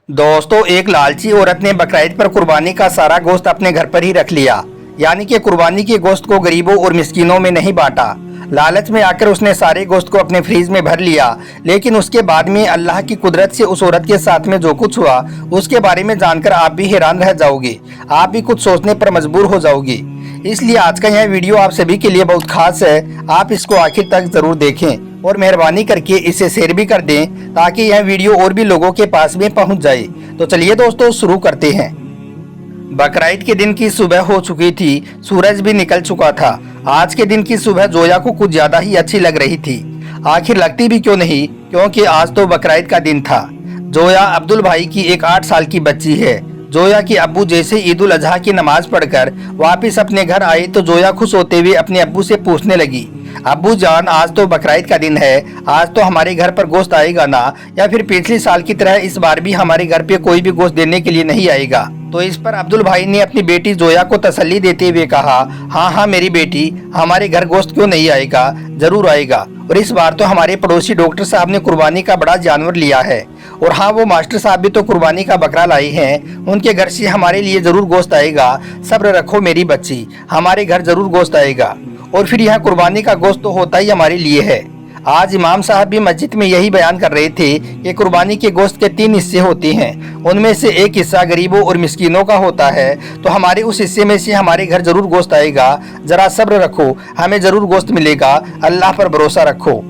दोस्तों, एक लालची औरत ने बकरीद पर कुर्बानी का सारा गोश्त अपने घर पर ही रख लिया। यानी कि कुर्बानी के गोश्त को गरीबों और मिस्कीनों में नहीं बांटा। लालच में आकर उसने सारे गोश्त को अपने फ्रीज में भर लिया। लेकिन उसके बाद में अल्लाह की कुदरत से उस औरत के साथ में जो कुछ हुआ उसके बारे में जानकर आप भी हैरान रह जाओगे। आप भी कुछ सोचने पर मजबूर हो जाओगे। इसलिए आज का यह वीडियो आप सभी के लिए बहुत खास है। आप इसको आखिर तक जरूर देखें और मेहरबानी करके इसे शेयर भी कर दें ताकि यह वीडियो और भी लोगों के पास में पहुंच जाए। तो चलिए दोस्तों, शुरू करते हैं। बकरीद के दिन की सुबह हो चुकी थी, सूरज भी निकल चुका था। आज के दिन की सुबह जोया को कुछ ज्यादा ही अच्छी लग रही थी। आखिर लगती भी क्यों नहीं, क्योंकि आज तो बकरीद का दिन था। जोया अब्दुल भाई की एक 8 साल की बच्ची है। जोया के अब्बू जैसे ईद उल अजहा की नमाज पढ़कर वापस अपने घर आए तो जोया खुश होते हुए अपने अब्बू से पूछने लगी, अब्बू जान, आज तो बकरीद का दिन है, आज तो हमारे घर पर गोश्त आएगा ना? या फिर पिछले साल की तरह इस बार भी हमारे घर पे कोई भी गोश्त देने के लिए नहीं आएगा? तो इस पर अब्दुल भाई ने अपनी बेटी जोया को तसल्ली देते हुए कहा, हाँ हाँ मेरी बेटी, हमारे घर गोश्त क्यों नहीं आएगा, जरूर आएगा। और इस बार तो हमारे पड़ोसी डॉक्टर साहब ने कुर्बानी का बड़ा जानवर लिया है। और हाँ, वो मास्टर साहब भी तो कुर्बानी का बकरा लाए हैं। उनके घर से हमारे लिए जरूर गोश्त आएगा। सब्र रखो मेरी बच्ची, हमारे घर जरूर गोश्त आएगा। और फिर यह कुर्बानी का गोश्त तो होता ही हमारे लिए है। आज इमाम साहब भी मस्जिद में यही बयान कर रहे थे कि कुर्बानी के गोश्त के 3 हिस्से होते हैं। उनमें से एक हिस्सा गरीबों और मिस्कीनों का होता है। तो हमारे उस हिस्से में से हमारे घर जरूर गोश्त आएगा। जरा सब्र रखो, हमें जरूर गोश्त मिलेगा, अल्लाह पर भरोसा रखो।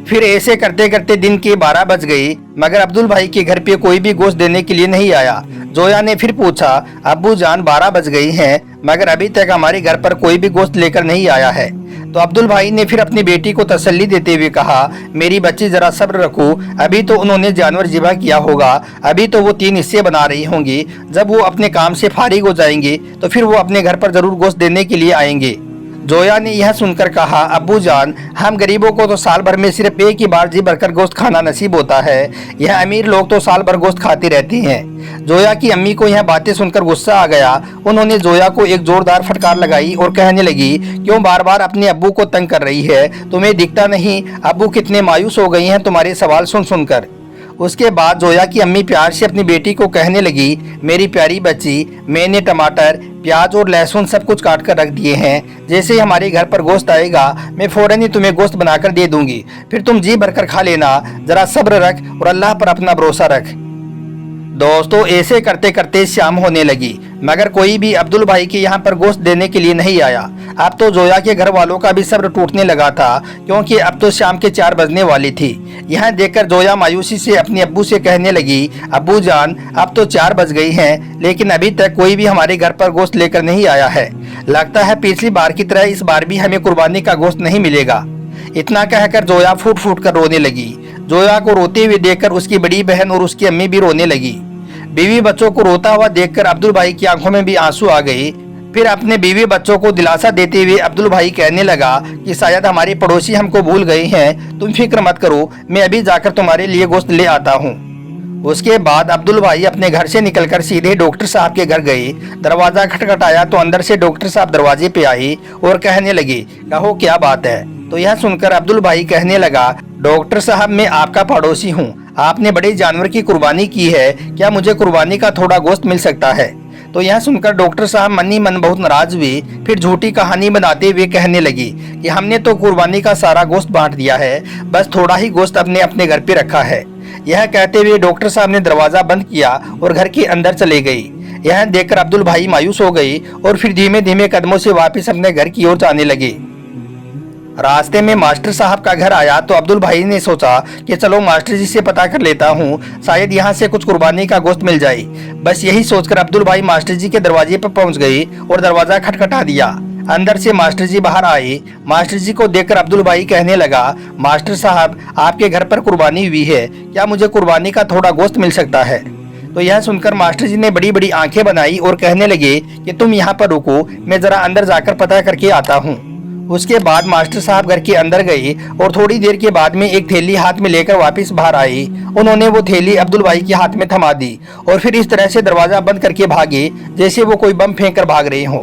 फिर ऐसे करते करते दिन के 12 बज गए, मगर अब्दुल भाई के घर पे कोई भी गोश्त देने के लिए नहीं आया। जोया ने फिर पूछा, अब्बू जान 12 बज गई हैं, मगर अभी तक हमारे घर पर कोई भी गोश्त लेकर नहीं आया है। तो अब्दुल भाई ने फिर अपनी बेटी को तसल्ली देते हुए कहा, मेरी बच्ची जरा सब्र रखो, अभी तो उन्होंने जानवर ज़िबा किया होगा, अभी तो वो 3 हिस्से बना रही होंगी। जब वो अपने काम से फारिग हो जाएंगे तो फिर वो अपने घर पर जरूर गोश्त देने के लिए आएंगे। जोया ने यह सुनकर कहा, अब्बू जान, हम गरीबों को तो साल भर में सिर्फ एक ही बार जी भरकर गोश्त खाना नसीब होता है। यह अमीर लोग तो साल भर गोश्त खाते रहते हैं। जोया की अम्मी को यह बातें सुनकर गुस्सा आ गया। उन्होंने जोया को एक जोरदार फटकार लगाई और कहने लगी, क्यों बार बार अपने अब्बू को तंग कर रही है? तुम्हें दिखता नहीं अब्बू कितने मायूस हो गई हैं तुम्हारे सवाल सुन सुनकर। उसके बाद जोया की अम्मी प्यार से अपनी बेटी को कहने लगी, मेरी प्यारी बच्ची, मैंने टमाटर, प्याज और लहसुन सब कुछ काट कर रख दिए हैं। जैसे ही हमारे घर पर गोश्त आएगा मैं फौरन ही तुम्हें गोश्त बनाकर दे दूंगी, फिर तुम जी भरकर खा लेना। जरा सब्र रख और अल्लाह पर अपना भरोसा रख। दोस्तों, ऐसे करते करते शाम होने लगी, मगर कोई भी अब्दुल भाई के यहाँ पर गोश्त देने के लिए नहीं आया। अब तो जोया के घर वालों का भी सब्र टूटने लगा था, क्योंकि अब तो शाम के 4 बजने वाली थी। यह देखकर जोया मायूसी से अपने अब्बू से कहने लगी, अब्बू जान, अब तो 4 बज गई हैं, लेकिन अभी तक कोई भी हमारे घर पर गोश्त लेकर नहीं आया है। लगता है पिछली बार की तरह इस बार भी हमें कुर्बानी का गोश्त नहीं मिलेगा। इतना कहकर जोया फूट फूट कर रोने लगी। जोया को रोते हुए देखकर उसकी बड़ी बहन और उसकी अम्मी भी रोने लगी। बीवी बच्चों को रोता हुआ देखकर अब्दुल भाई की आंखों में भी आंसू आ गए। फिर अपने बीवी बच्चों को दिलासा देते हुए अब्दुल भाई कहने लगा कि शायद हमारे पड़ोसी हमको भूल गए हैं, तुम फिक्र मत करो, मैं अभी जाकर तुम्हारे लिए गोश्त ले आता हूँ। उसके बाद अब्दुल भाई अपने घर से निकलकर सीधे डॉक्टर साहब के घर गए। दरवाजा खटखटाया तो अंदर से डॉक्टर साहब दरवाजे पे आए और कहने लगे, कहो क्या बात है? तो यह सुनकर अब्दुल भाई कहने लगा, डॉक्टर साहब, मैं आपका पड़ोसी हूँ, आपने बड़े जानवर की कुर्बानी की है, क्या मुझे कुर्बानी का थोड़ा गोश्त मिल सकता है? तो यह सुनकर डॉक्टर साहब मन ही मन बहुत नाराज हुए। फिर झूठी कहानी बनाते हुए कहने लगी कि हमने तो कुर्बानी का सारा गोश्त बांट दिया है, बस थोड़ा ही गोश्त अपने अपने घर पे रखा है। यह कहते हुए डॉक्टर साहब ने दरवाजा बंद किया और घर के अंदर चले गई। यह देखकर अब्दुल भाई मायूस हो गई और फिर धीमे धीमे कदमों से वापस अपने घर की ओर जाने लगे। रास्ते में मास्टर साहब का घर आया तो अब्दुल भाई ने सोचा कि चलो मास्टर जी से पता कर लेता हूँ, शायद यहाँ से कुछ कुर्बानी का गोश्त मिल जाए। बस यही सोचकर अब्दुल भाई मास्टर जी के दरवाजे पर पहुँच गए और दरवाजा खटखटा दिया। अंदर से मास्टर जी बाहर आए। मास्टर जी को देखकर अब्दुल भाई कहने लगा, मास्टर साहब, आपके घर पर कुर्बानी हुई है, क्या मुझे कुर्बानी का थोड़ा गोश्त मिल सकता है? तो यह सुनकर मास्टर जी ने बड़ी बड़ी आंखें बनाई और कहने लगे कि तुम यहाँ पर रुको, मैं जरा अंदर जाकर पता करके आता हूँ। उसके बाद मास्टर साहब घर के अंदर गए और थोड़ी देर के बाद में एक थैली हाथ में लेकर वापस बाहर आए। उन्होंने वो थैली अब्दुल भाई के हाथ में थमा दी और फिर इस तरह से दरवाजा बंद करके भागे जैसे वो कोई बम फेंक कर भाग रहे हों।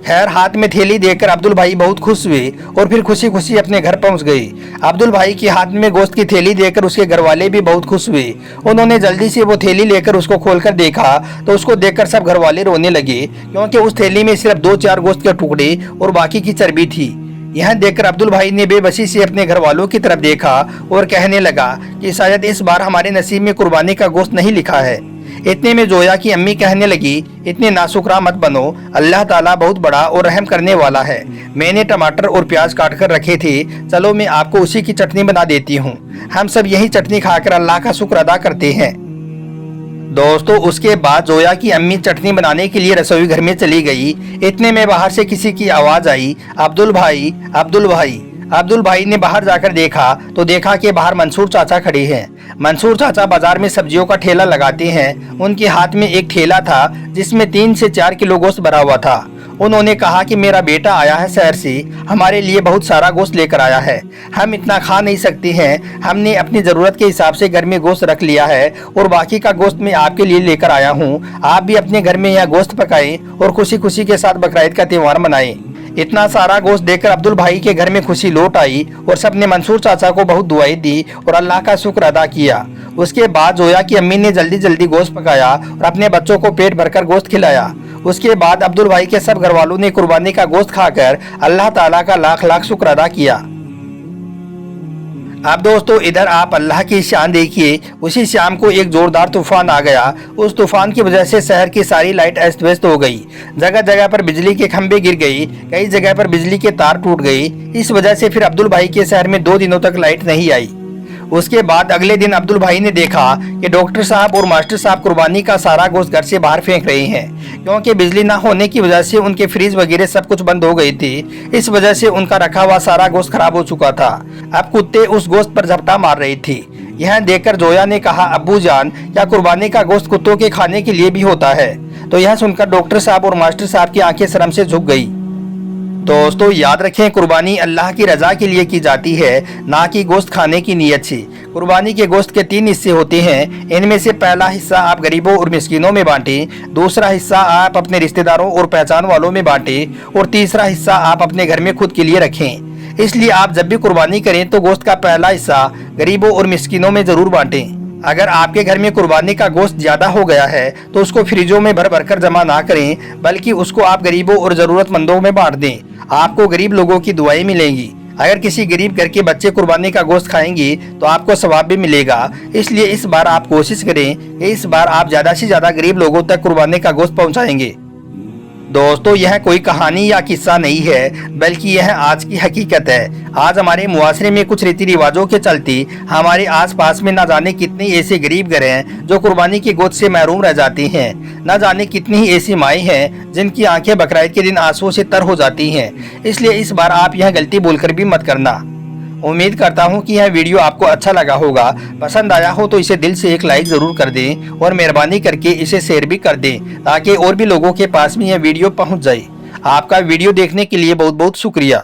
खैर हाथ में थैली देखकर अब्दुल भाई बहुत खुश हुए और फिर खुशी खुशी अपने घर पहुंच गए। अब्दुल भाई के हाथ में गोश्त की थैली देखकर उसके घर वाले भी बहुत खुश हुए। उन्होंने जल्दी से वो थैली लेकर उसको खोलकर देखा तो उसको देखकर सब घर वाले रोने लगे, क्योंकि उस थैली में सिर्फ 2-4 गोश्त के टुकड़े और बाकी की चर्बी थी। यह देखकर अब्दुल भाई ने बेबसी से अपने घर वालों की तरफ देखा और कहने लगा कि शायद इस बार हमारे नसीब में कुर्बानी का गोश्त नहीं लिखा है। इतने में जोया की अम्मी कहने लगी, इतने नाशुक्रा मत बनो, अल्लाह ताला बहुत बड़ा और रहम करने वाला है। मैंने टमाटर और प्याज काट कर रखे थे, चलो मैं आपको उसी की चटनी बना देती हूँ। हम सब यही चटनी खाकर अल्लाह का शुक्र अदा करते हैं। दोस्तों उसके बाद जोया की अम्मी चटनी बनाने के लिए रसोई घर में चली गई। इतने में बाहर से किसी की आवाज आई, अब्दुल भाई, अब्दुल भाई। अब्दुल भाई ने बाहर जाकर देखा तो देखा कि बाहर मंसूर चाचा खड़े हैं। मंसूर चाचा बाजार में सब्जियों का ठेला लगाते हैं। उनके हाथ में एक ठेला था जिसमें 3 से 4 किलो गोश्त भरा हुआ था। उन्होंने कहा कि मेरा बेटा आया है शहर से, हमारे लिए बहुत सारा गोश्त लेकर आया है। हम इतना खा नहीं सकते हैं, हमने अपनी ज़रूरत के हिसाब से घर में गोश्त रख लिया है और बाकी का गोश्त मैं आपके लिए लेकर आया हूँ। आप भी अपने घर में यह गोश्त पकाएं और खुशी खुशी के साथ बकरीद का त्यौहार मनाएं। इतना सारा गोश्त देखकर अब्दुल भाई के घर में खुशी लौट आई और सबने मंसूर चाचा को बहुत दुआएं दी और अल्लाह का शुक्र अदा किया। उसके बाद जोया की अम्मी ने जल्दी जल्दी गोश्त पकाया और अपने बच्चों को पेट भरकर गोश्त खिलाया। उसके बाद अब्दुल भाई के सब घर वालों ने कुर्बानी का गोश्त खाकर अल्लाह ताला का लाख लाख शुक्र अदा किया। अब दोस्तों इधर आप अल्लाह की शान देखिए। उसी शाम को एक जोरदार तूफान आ गया। उस तूफान की वजह से शहर की सारी लाइट अस्त व्यस्त हो गई। जगह जगह पर बिजली के खंभे गिर गई, कई जगह पर बिजली के तार टूट गई। इस वजह से फिर अब्दुल भाई के शहर में 2 दिनों तक लाइट नहीं आई। उसके बाद अगले दिन अब्दुल भाई ने देखा कि डॉक्टर साहब और मास्टर साहब कुर्बानी का सारा गोश्त घर से बाहर फेंक रहे हैं, क्योंकि बिजली ना होने की वजह से उनके फ्रीज वगैरह सब कुछ बंद हो गए थे। इस वजह से उनका रखा हुआ सारा गोश्त खराब हो चुका था। अब कुत्ते उस गोश्त पर झपटा मार रहे थे। यह देखकर जोया ने कहा, अब्बू जान, क्या कुर्बानी का गोश्त कुत्तों के खाने के लिए भी होता है? तो यह सुनकर डॉक्टर साहब और मास्टर साहब की आंखें शर्म से झुक गई। दोस्तों याद रखें, कुर्बानी अल्लाह की रजा के लिए की जाती है, ना कि गोश्त खाने की नीयत से। कुर्बानी के गोश्त के 3 हिस्से होते हैं। इनमें से पहला हिस्सा आप गरीबों और मिस्कीनों में बांटें, दूसरा हिस्सा आप अपने रिश्तेदारों और पहचान वालों में बांटें और तीसरा हिस्सा आप अपने घर में खुद के लिए रखें। इसलिए आप जब भी कुर्बानी करें तो गोश्त का पहला हिस्सा गरीबों और मिस्कीनों में जरूर बांटें। अगर आपके घर में कुर्बानी का गोश्त ज्यादा हो गया है तो उसको फ्रिजों में भर भर कर जमा ना करें, बल्कि उसको आप गरीबों और जरूरतमंदों में बांट दें। आपको गरीब लोगों की दुआएं मिलेंगी। अगर किसी गरीब घर के बच्चे कुर्बानी का गोश्त खाएंगे तो आपको सवाब भी मिलेगा। इसलिए इस बार आप कोशिश करें कि इस बार आप ज्यादा से ज्यादा गरीब लोगों तक कुर्बानी का गोश्त पहुंचाएंगे। दोस्तों यह कोई कहानी या किस्सा नहीं है, बल्कि यह आज की हकीकत है। आज हमारे मुआशरे में कुछ रीति रिवाजों के चलते हमारे आसपास में न जाने कितने ऐसे गरीब घर हैं जो कुर्बानी की गोद से महरूम रह जाते हैं। न जाने कितनी ही ऐसी माएँ हैं जिनकी आंखें बकरीद के दिन आंसुओं से तर हो जाती हैं। इसलिए इस बार आप यह गलती बोलकर भी मत करना। उम्मीद करता हूँ कि यह वीडियो आपको अच्छा लगा होगा। पसंद आया हो तो इसे दिल से एक लाइक जरूर कर दें और मेहरबानी करके इसे शेयर भी कर दें, ताकि और भी लोगों के पास में यह वीडियो पहुँच जाए। आपका वीडियो देखने के लिए बहुत बहुत शुक्रिया।